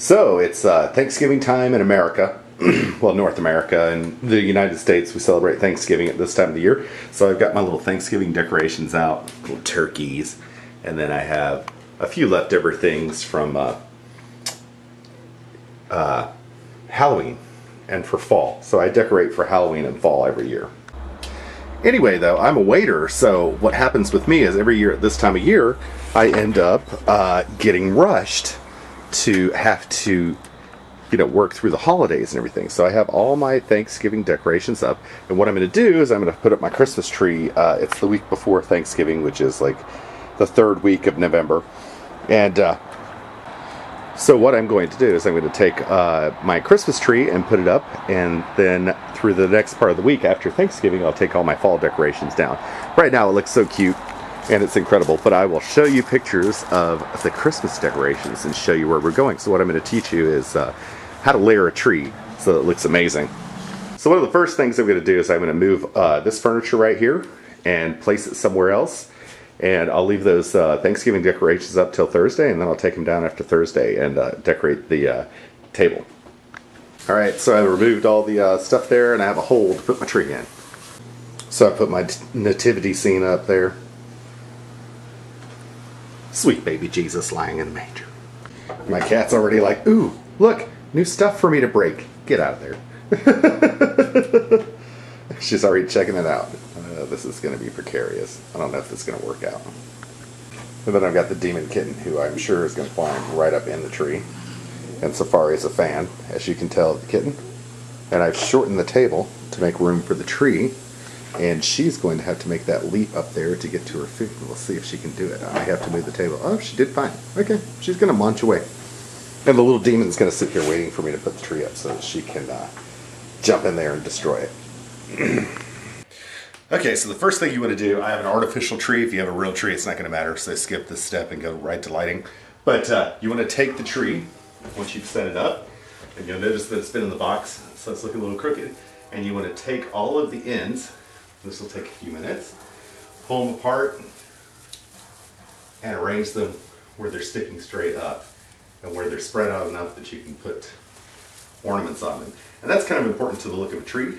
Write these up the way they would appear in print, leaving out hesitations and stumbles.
So it's Thanksgiving time in America. Well, North America and the United States, we celebrate Thanksgiving at this time of the year. So I've got my little Thanksgiving decorations out, little turkeys, and then I have a few leftover things from Halloween and for fall. So I decorate for Halloween and fall every year. Anyway, though, I'm a waiter, so what happens with me is every year at this time of year, I end up getting rushed to have to, work through the holidays and everything. So I have all my Thanksgiving decorations up, and what I'm going to do is I'm going to put up my Christmas tree. It's the week before Thanksgiving, which is like the third week of November, and so what I'm going to do is I'm going to take my Christmas tree and put it up, and then through the next part of the week after Thanksgiving, I'll take all my fall decorations down. Right now it looks so cute and it's incredible, but I will show you pictures of the Christmas decorations and show you where we're going. So what I'm going to teach you is how to layer a tree so that it looks amazing. So one of the first things I'm going to do is I'm going to move this furniture right here and place it somewhere else. And I'll leave those Thanksgiving decorations up till Thursday, and then I'll take them down after Thursday and decorate the table. Alright, so I removed all the stuff there, and I have a hole to put my tree in. So I put my nativity scene up there. Sweet baby Jesus lying in the manger. My cat's already like, ooh, look, new stuff for me to break. Get out of there. She's already checking it out. This is going to be precarious. I don't know if this is going to work out. And then I've got the demon kitten, who I'm sure is going to climb right up in the tree. And Safari's a fan, as you can tell, of the kitten. And I've shortened the table to make room for the tree. And she's going to have to make that leap up there to get to her food. We'll see if she can do it. I have to move the table. Oh, she did fine. Okay, she's going to munch away. And the little demon's going to sit here waiting for me to put the tree up so that she can jump in there and destroy it. Okay, so the first thing you want to do, I have an artificial tree. If you have a real tree, it's not going to matter, so skip this step and go right to lighting. But you want to take the tree, once you've set it up, and you'll notice that it's been in the box, so it's looking a little crooked. And you want to take all of the ends, this will take a few minutes, pull them apart, and arrange them where they're sticking straight up, and where they're spread out enough that you can put ornaments on them. And that's kind of important to the look of a tree,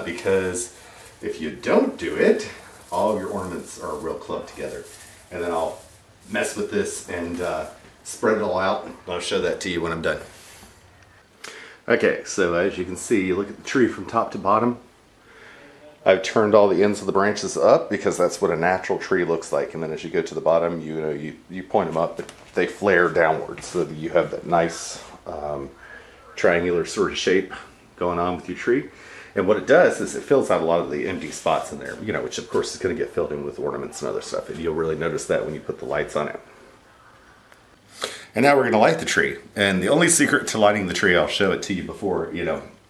because if you don't do it, all of your ornaments are real clubbed together. And then I'll mess with this and spread it all out, and I'll show that to you when I'm done. Okay, so as you can see, you look at the tree from top to bottom. I've turned all the ends of the branches up because that's what a natural tree looks like. And then as you go to the bottom, you point them up, but they flare downwards, so that you have that nice triangular sort of shape going on with your tree. And what it does is it fills out a lot of the empty spots in there, which of course is going to get filled in with ornaments and other stuff. And you'll really notice that when you put the lights on it. And now we're going to light the tree. And the only secret to lighting the tree, I'll show it to you before,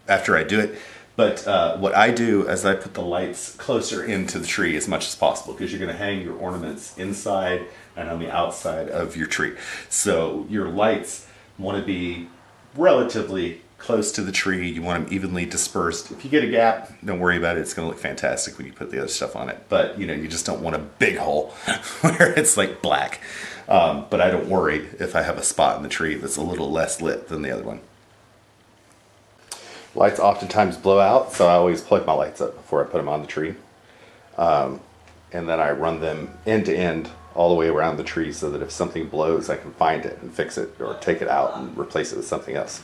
after I do it. But what I do is I put the lights closer into the tree as much as possible, because you're going to hang your ornaments inside and on the outside of your tree. So your lights want to be relatively close to the tree. You want them evenly dispersed. If you get a gap, don't worry about it. It's going to look fantastic when you put the other stuff on it. But you just don't want a big hole where it's like black. But I don't worry if I have a spot in the tree that's a little less lit than the other one. Lights oftentimes blow out, so I always plug my lights up before I put them on the tree. And then I run them end to end all the way around the tree, so that if something blows, I can find it and fix it, or take it out and replace it with something else.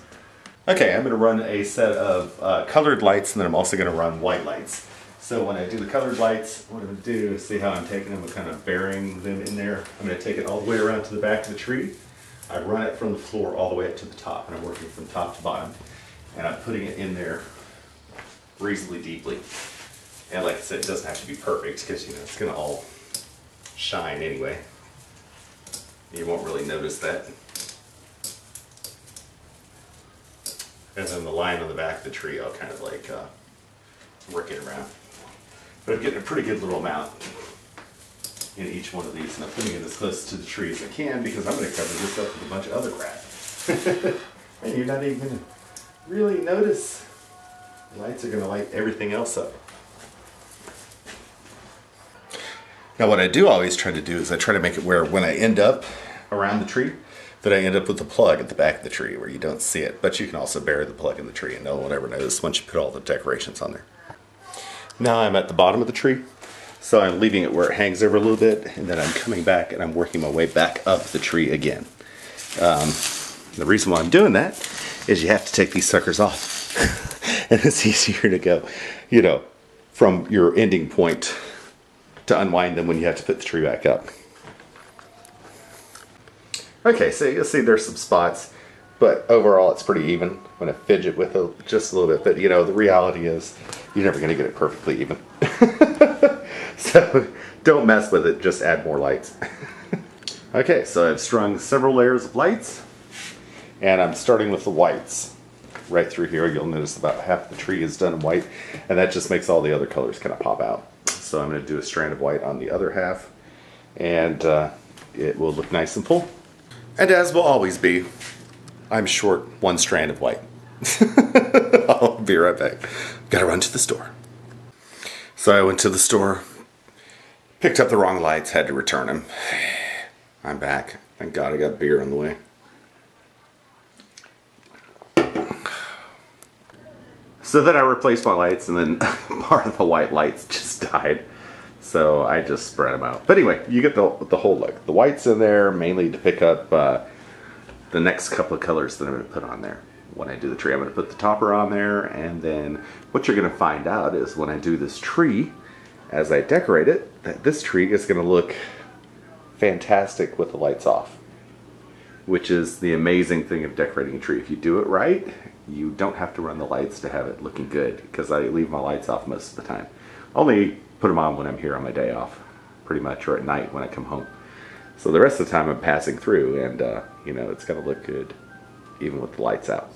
Okay, I'm going to run a set of colored lights, and then I'm also going to run white lights. So when I do the colored lights, what I'm going to do is see how I'm taking them and kind of burying them in there. I'm going to take it all the way around to the back of the tree. I run it from the floor all the way up to the top, and I'm working from top to bottom. And I'm putting it in there reasonably deeply. And like I said, it doesn't have to be perfect, because it's going to all shine anyway. You won't really notice that. And then the line on the back of the tree, I'll kind of like work it around. But I'm getting a pretty good little amount in each one of these, and I'm putting it as close to the tree as I can, because I'm going to cover this up with a bunch of other crap. And you're not even going to really notice. The lights are going to light everything else up. Now what I do always try to do is I try to make it where when I end up around the tree, that I end up with the plug at the back of the tree where you don't see it. But you can also bury the plug in the tree and no one ever knows once you put all the decorations on there. Now I'm at the bottom of the tree, so I'm leaving it where it hangs over a little bit, and then I'm coming back and I'm working my way back up the tree again. The reason why I'm doing that is you have to take these suckers off. And it's easier to go, you know, from your ending point to unwind them when you have to put the tree back up. Okay, so you'll see there's some spots, but overall it's pretty even. I'm going to fidget with it just a little bit, but you know, the reality is you're never going to get it perfectly even. So don't mess with it, just add more lights. Okay, so I've strung several layers of lights, and I'm starting with the whites. Right through here, you'll notice about half the tree is done in white, and that just makes all the other colors kind of pop out. So I'm going to do a strand of white on the other half, and it will look nice and full. And as will always be, I'm short one strand of white. I'll be right back. Gotta run to the store. So I went to the store, picked up the wrong lights, had to return them. I'm back. Thank God I got beer on the way. So then I replaced my lights, and then part of the white lights just died. So I just spread them out. But anyway, you get the whole look. The white's in there mainly to pick up the next couple of colors that I'm going to put on there. When I do the tree, I'm going to put the topper on there, and then what you're going to find out is when I do this tree, as I decorate it, that this tree is going to look fantastic with the lights off. Which is the amazing thing of decorating a tree. If you do it right, you don't have to run the lights to have it looking good, because I leave my lights off most of the time. Only put them on when I'm here on my day off, pretty much, or at night when I come home. So the rest of the time I'm passing through, and you know, it's going to look good even with the lights out.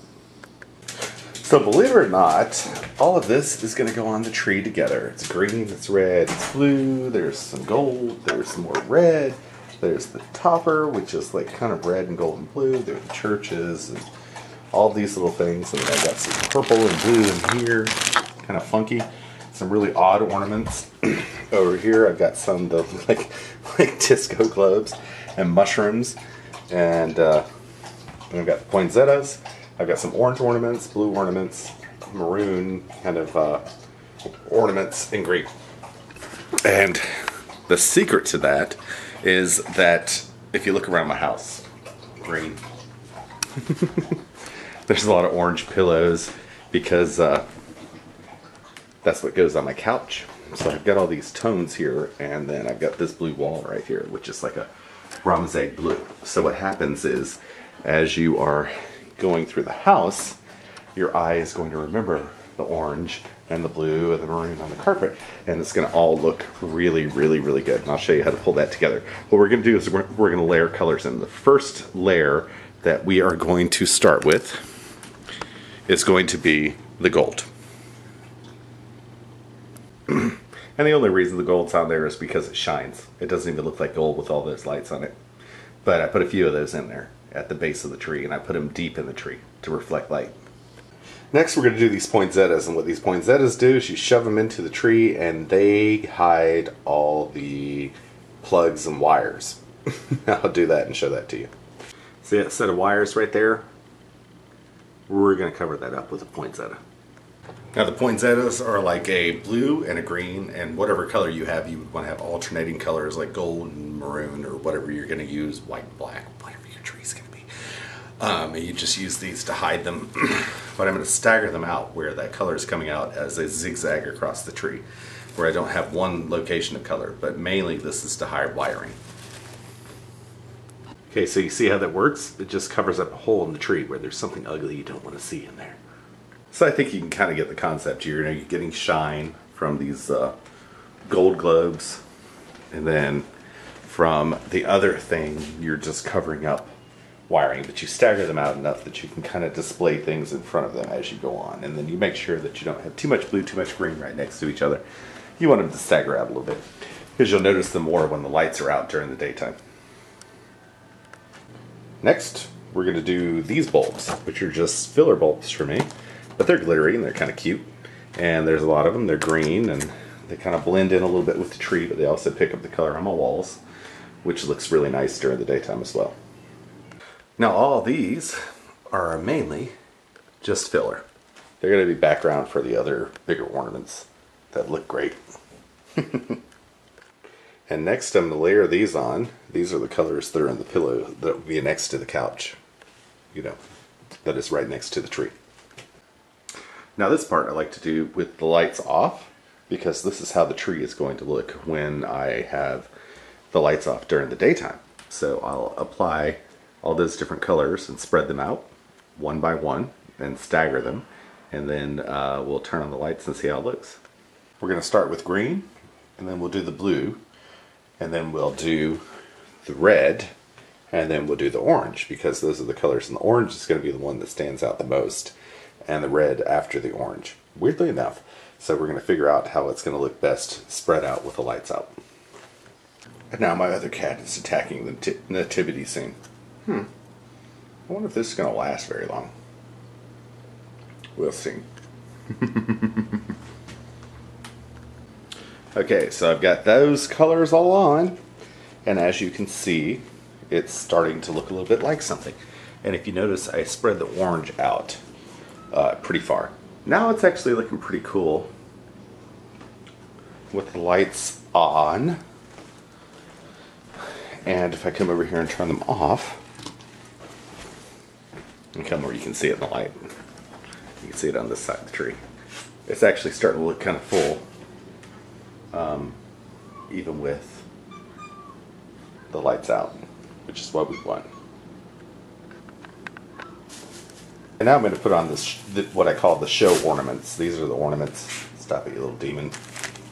So believe it or not, all of this is going to go on the tree together. It's green, it's red, it's blue, there's some gold, there's some more red, there's the topper, which is like kind of red and gold and blue, there's the churches, and all these little things. And then I got some purple and blue in here, kind of funky. Some really odd ornaments. Over here I've got some of the like disco globes and mushrooms, and I've got poinsettias. I've got some orange ornaments, blue ornaments, maroon kind of ornaments, and green. And the secret to that is that if you look around my house, green. There's a lot of orange pillows because that's what goes on my couch. So I've got all these tones here, and then I've got this blue wall right here, which is like a rosé blue. So what happens is, as you are going through the house, your eye is going to remember the orange and the blue and the maroon on the carpet, and it's going to all look really, really, really good. And I'll show you how to pull that together. What we're going to do is we're going to layer colors in. The first layer that we are going to start with is going to be the gold. And the only reason the gold's on there is because it shines. It doesn't even look like gold with all those lights on it. But I put a few of those in there at the base of the tree, and I put them deep in the tree to reflect light. Next we're going to do these poinsettias, and what these poinsettias do is you shove them into the tree and they hide all the plugs and wires. I'll do that and show that to you. See that set of wires right there? We're going to cover that up with a poinsettia. Now the poinsettias are like a blue and a green, and whatever color you have, you would want to have alternating colors like gold and maroon, or whatever you're going to use, white, black, whatever your tree's going to be. And you just use these to hide them. But I'm going to stagger them out where that color is coming out as a zigzag across the tree, where I don't have one location of color, but mainly this is to hide wiring. Okay, so you see how that works? It just covers up a hole in the tree where there's something ugly you don't want to see in there. So I think you can kind of get the concept. You're getting shine from these gold globes, and then from the other thing you're just covering up wiring, but you stagger them out enough that you can kind of display things in front of them as you go on, and then you make sure that you don't have too much blue, too much green right next to each other. You want them to stagger out a little bit, because you'll notice them more when the lights are out during the daytime. Next we're going to do these bulbs, which are just filler bulbs for me. But they're glittery and they're kind of cute, and there's a lot of them. They're green and they kind of blend in a little bit with the tree, but they also pick up the color on my walls, which looks really nice during the daytime as well. Now all these are mainly just filler. They're going to be background for the other bigger ornaments that look great. And next I'm going to layer these on. These are the colors that are in the pillow that will be next to the couch. You know, that is right next to the tree. Now this part I like to do with the lights off, because this is how the tree is going to look when I have the lights off during the daytime. So I'll apply all those different colors and spread them out one by one and stagger them, and then we'll turn on the lights and see how it looks. We're going to start with green, and then we'll do the blue, and then we'll do the red, and then we'll do the orange, because those are the colors, and the orange is going to be the one that stands out the most, and the red after the orange, weirdly enough. So we're going to figure out how it's going to look best spread out with the lights out. And now my other cat is attacking the nativity scene. I wonder if this is going to last very long. We'll see. Okay, so I've got those colors all on, and as you can see, it's starting to look a little bit like something. And if you notice, I spread the orange out pretty far. Now it's actually looking pretty cool with the lights on. And if I come over here and turn them off, and come where you can see it in the light, you can see it on this side of the tree. It's actually starting to look kind of full, even with the lights out, which is what we want. And now I'm going to put on this, what I call the show ornaments. These are the ornaments. Stop it, you little demon.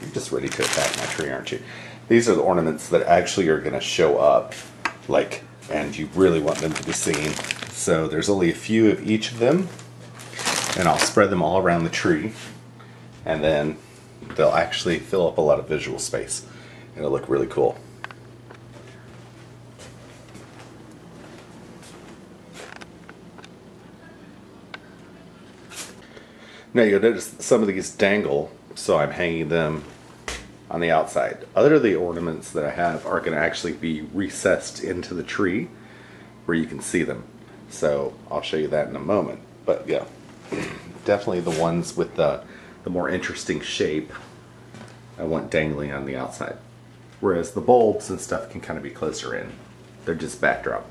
You're just ready to attack my tree, aren't you? These are the ornaments that actually are going to show up, like, and you really want them to be seen. So there's only a few of each of them, and I'll spread them all around the tree, and then they'll actually fill up a lot of visual space, and it'll look really cool. Now you'll notice some of these dangle, so I'm hanging them on the outside. Other of the ornaments that I have are going to actually be recessed into the tree where you can see them. So I'll show you that in a moment. But yeah, definitely the ones with the more interesting shape I want dangling on the outside. Whereas the bulbs and stuff can kind of be closer in. They're just backdrop.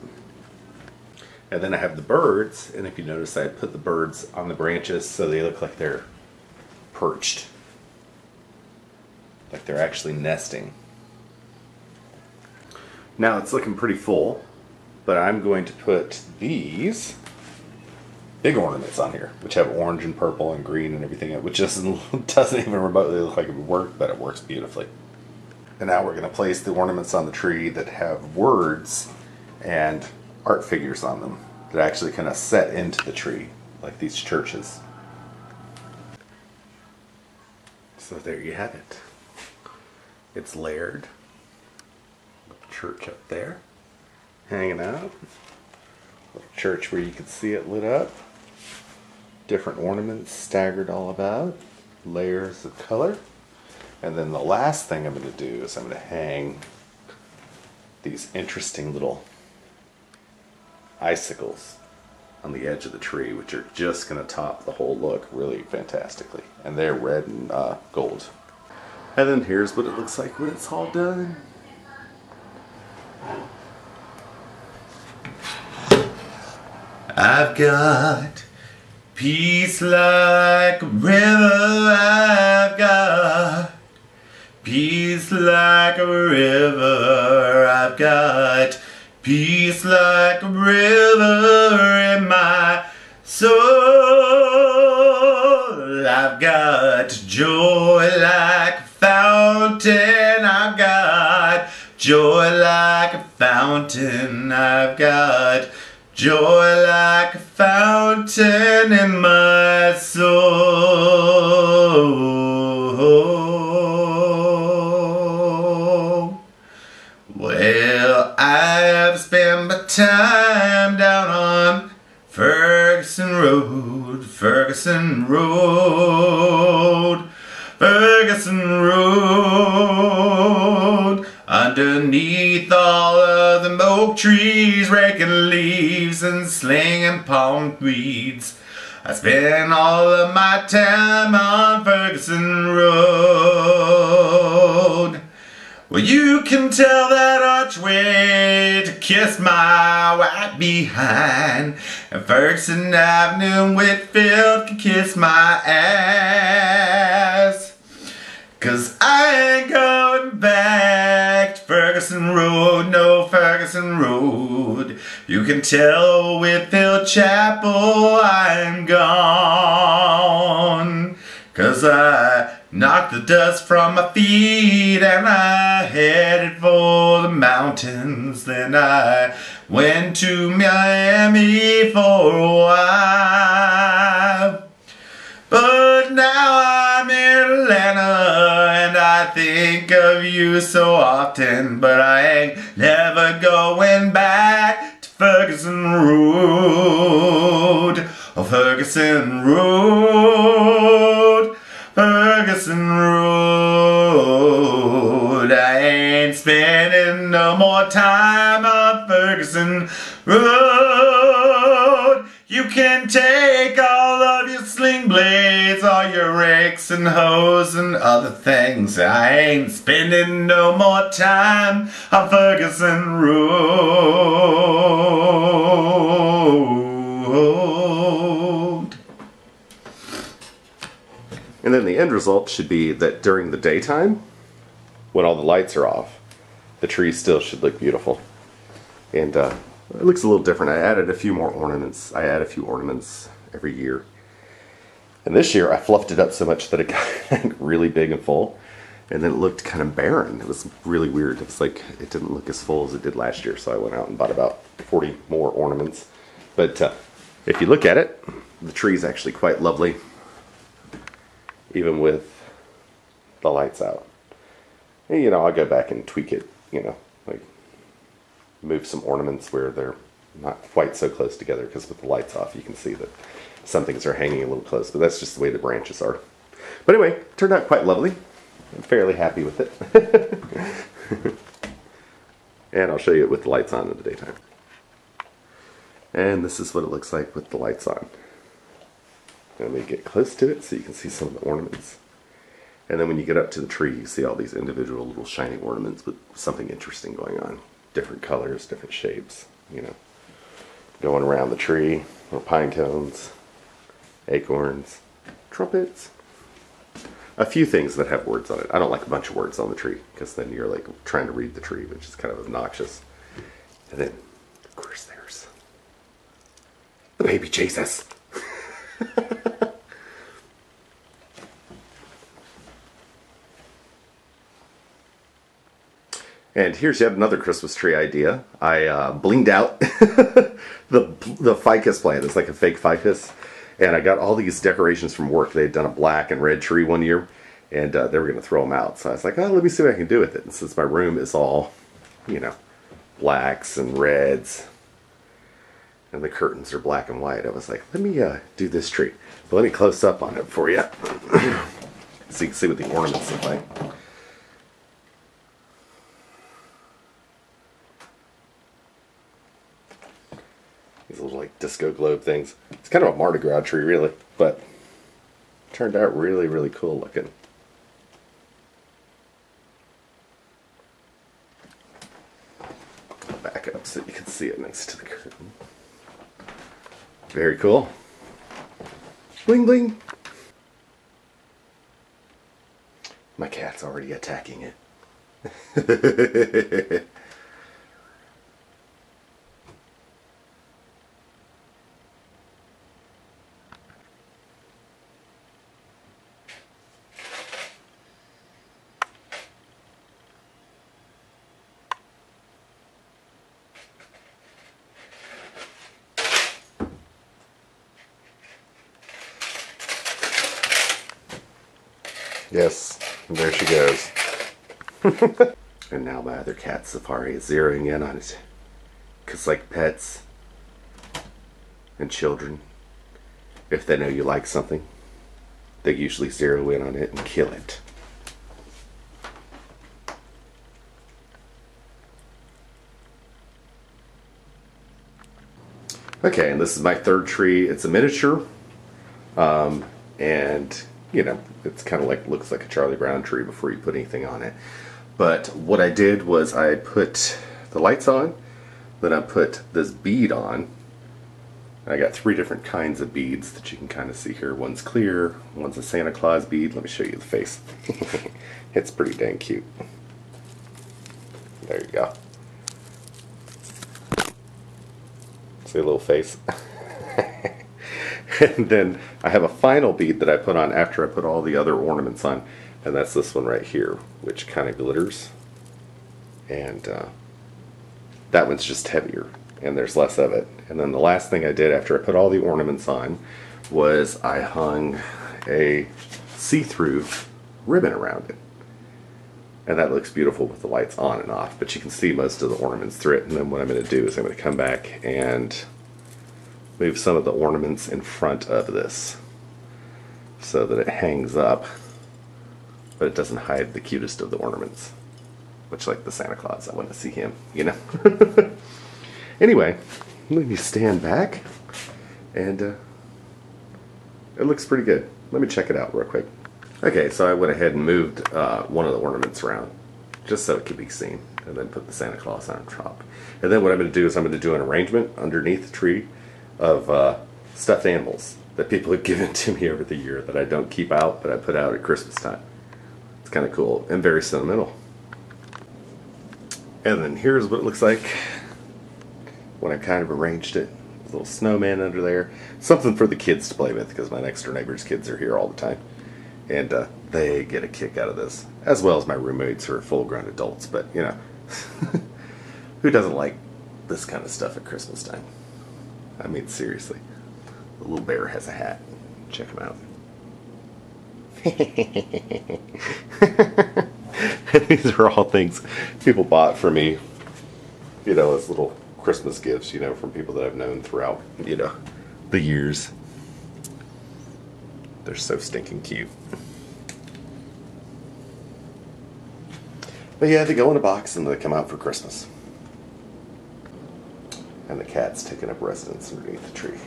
And then I have the birds, and if you notice I put the birds on the branches so they look like they're perched. Like they're actually nesting. Now it's looking pretty full, but I'm going to put these big ornaments on here, which have orange and purple and green and everything, which doesn't even remotely look like it would work, but it works beautifully. And now we're going to place the ornaments on the tree that have words and art figures on them that actually kind of set into the tree, like these churches. So there you have it. It's layered. Church up there, hanging out. Little church where you can see it lit up. Different ornaments staggered all about. Layers of color. And then the last thing I'm going to do is I'm going to hang these interesting little icicles on the edge of the tree, which are just going to top the whole look really fantastically. And they're red and gold. And then here's what it looks like when it's all done. I've got peace like a river. I've got peace like a river. I've got peace like a river in my soul. I've got joy like a fountain. I've got joy like a fountain. I've got joy like a fountain in my soul. Well, I've spent my time down on Ferguson Road, Ferguson Road, Ferguson Road. Underneath all of the oak trees, raking leaves leaves and slinging palm weeds. I spend all of my time on Ferguson Road. Well, you can tell that archway to kiss my white behind, and Ferguson Avenue and Whitfield can kiss my ass. 'Cause I ain't going back to Ferguson Road, no Ferguson Road. You can tell Whitfield Chapel I'm gone. 'Cause I knocked the dust from my feet and I headed for the mountains. Then I went to Miami for a while. But now I'm in Atlanta and I think of you so often. But I ain't never going back to Ferguson Road. Oh, Ferguson Road, Ferguson Road. I ain't spending no more time on Ferguson Road. You can take all of your sling blades, all your rakes and hoes and other things. I ain't spending no more time on Ferguson Road. And then the end result should be that during the daytime, when all the lights are off, the tree still should look beautiful. And it looks a little different. I added a few more ornaments. I add a few ornaments every year. And this year I fluffed it up so much that it got really big and full. And then it looked kind of barren. It was really weird. It was like, it didn't look as full as it did last year. So I went out and bought about 40 more ornaments. But if you look at it, the tree is actually quite lovely, even with the lights out. And, you know, I'll go back and tweak it, you know, like move some ornaments where they're not quite so close together, because with the lights off you can see that some things are hanging a little close, but that's just the way the branches are. But anyway, it turned out quite lovely. I'm fairly happy with it. And I'll show you it with the lights on in the daytime. And this is what it looks like with the lights on. Let me get close to it so you can see some of the ornaments. And then when you get up to the tree, you see all these individual little shining ornaments with something interesting going on. Different colors, different shapes, you know. Going around the tree, little pine cones, acorns, trumpets. A few things that have words on it. I don't like a bunch of words on the tree, because then you're like trying to read the tree, which is kind of obnoxious. And then, of course, there's the baby Jesus. And here's yet another Christmas tree idea. I blinged out the ficus plant. It's like a fake ficus. And I got all these decorations from work. They had done a black and red tree one year, and they were going to throw them out. So I was like, oh, let me see what I can do with it. And since my room is all, you know, blacks and reds, and the curtains are black and white, I was like, let me do this tree. But let me close up on it for you, so you can see what the ornaments look like. These little like disco globe things. It's kind of a Mardi Gras tree, really, but turned out really, really cool looking. I'll back up so you can see it next to the curtain. Very cool. Bling bling. My cat's already attacking it. Yes, and there she goes. And now my other cat, Safari, is zeroing in on it. Because like pets and children, if they know you like something, they usually zero in on it and kill it. Okay, and this is my third tree. It's a miniature, and you know, it's kind of like, looks like a Charlie Brown tree before you put anything on it. But what I did was I put the lights on, then I put this bead on. I got 3 different kinds of beads that you can kind of see here. One's clear, one's a Santa Claus bead. Let me show you the face. It's pretty dang cute. There you go. See a little face? And then I have a final bead that I put on after I put all the other ornaments on, and that's this one right here, which kind of glitters. And that one's just heavier, and there's less of it. And then the last thing I did after I put all the ornaments on was I hung a see-through ribbon around it. And that looks beautiful with the lights on and off, but you can see most of the ornaments through it. And then what I'm going to do is I'm going to come back and move some of the ornaments in front of this so that it hangs up, but it doesn't hide the cutest of the ornaments. Which, like the Santa Claus, I want to see him, you know. Anyway, let me stand back, and it looks pretty good. Let me check it out real quick. Okay, so I went ahead and moved one of the ornaments around, just so it could be seen, and then put the Santa Claus on top. And then what I'm going to do is I'm going to do an arrangement underneath the tree of stuffed animals that people have given to me over the year that I don't keep out, but I put out at Christmas time. It's kind of cool and very sentimental. And then here's what it looks like when I kind of arranged it. A little snowman under there. Something for the kids to play with, because my next door neighbor's kids are here all the time. And they get a kick out of this, as well as my roommates who are full-grown adults. But, you know, who doesn't like this kind of stuff at Christmas time? I mean, seriously. The little bear has a hat. Check him out. These are all things people bought for me, you know, as little Christmas gifts, you know, from people that I've known throughout, you know, the years. They're so stinking cute. But yeah, they go in a box and they come out for Christmas. And the cat's taking up residence underneath the tree,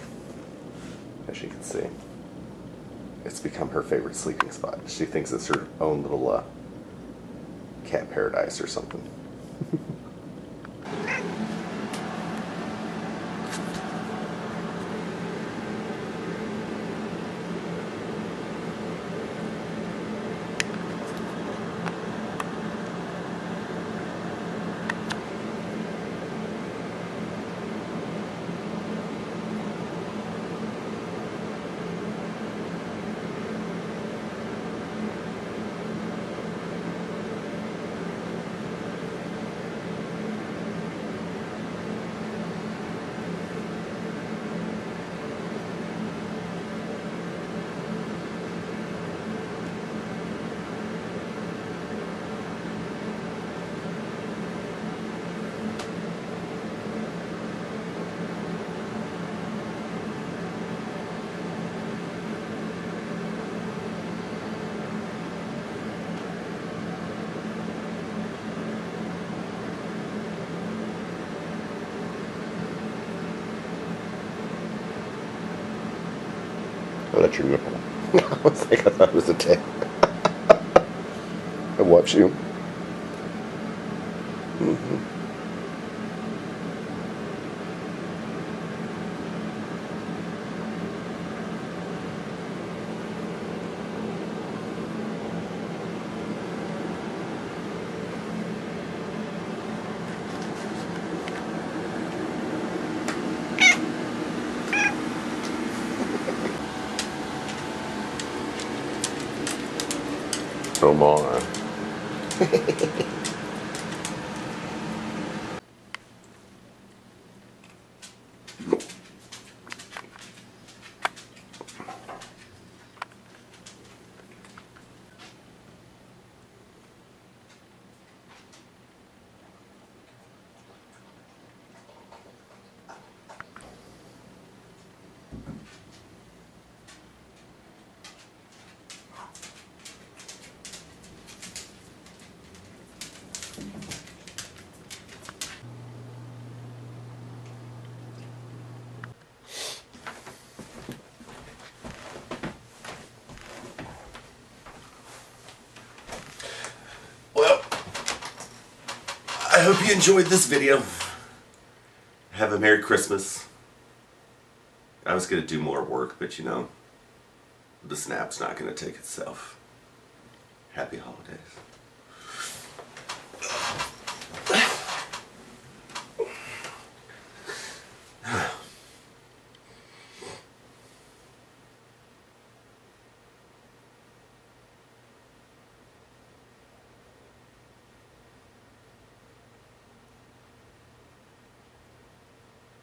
as you can see. It's become her favorite sleeping spot. She thinks it's her own little cat paradise or something. Oh, that's your nipple. I was like, I thought it was a tail. I watch you. Come on. hope you enjoyed this video. Have a Merry Christmas. I was going to do more work, but you know, the snap's not going to take itself. Happy holidays.